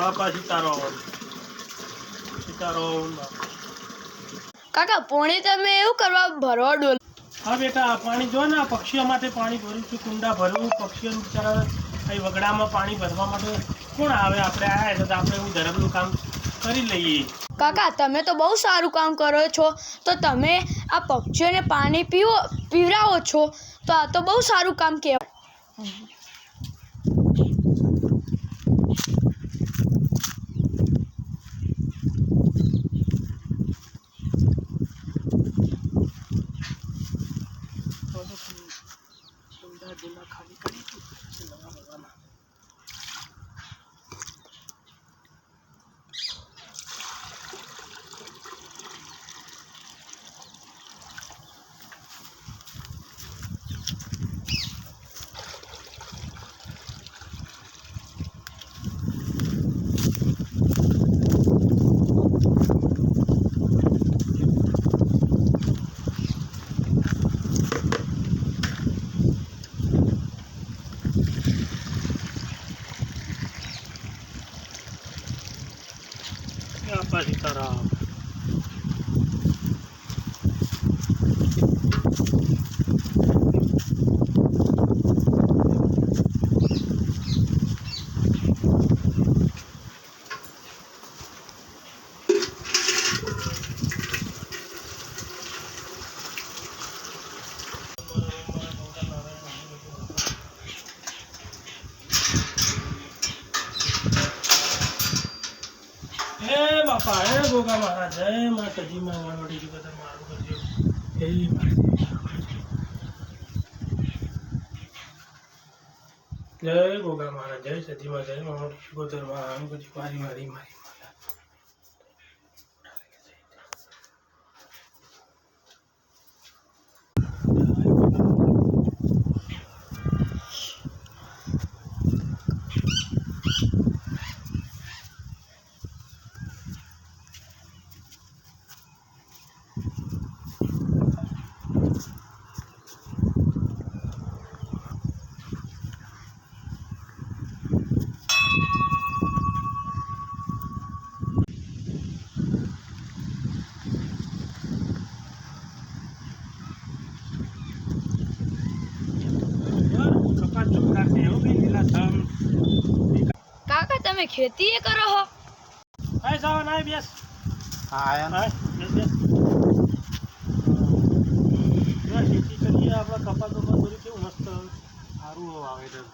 બાપા સીતારામ સીતારામ। કાકા પોણી તમે એવું કરવા ભરવા ડોલ? હા બેટા, પાણી જો ને પક્ષીઓ માટે પાણી ભરું છું, કુંડા ભરું પક્ષીઓનું બિચારા અહીં વગડામાં પાણી ભરવા માટે કોણ આવે? આપણે આવ્યા એટલે આપણે એવું ધર્મનું કામ કરી લઈએ। કાકા તમે તો બહુ સારું કામ કરો છો, તો તમે આ પક્ષીઓને પાણી પીવડાવો છો, તો આ તો બહુ સારું કામ કહેવાય। ખાલી કરી નવા નવાના બાપા સીતારામ। બાપા હે ગોગા મહારાજ, જય માતાજી માં વાળવડી બધા મારું કરજો, હે જય ગોગા મહારાજ, જય સતીમાં, જય માવડી શિકોતર માં આમ કરજો, મારી મારી મારી કાકા તમે ખેતી એ કરો હો? હાય સાવન, હાય બેસ, હા હાય બેસ બેસ। ખેતી કરીએ આપણે, કપાસ બપાસ બધું કેવું મસ્ત સારું વાવેતર।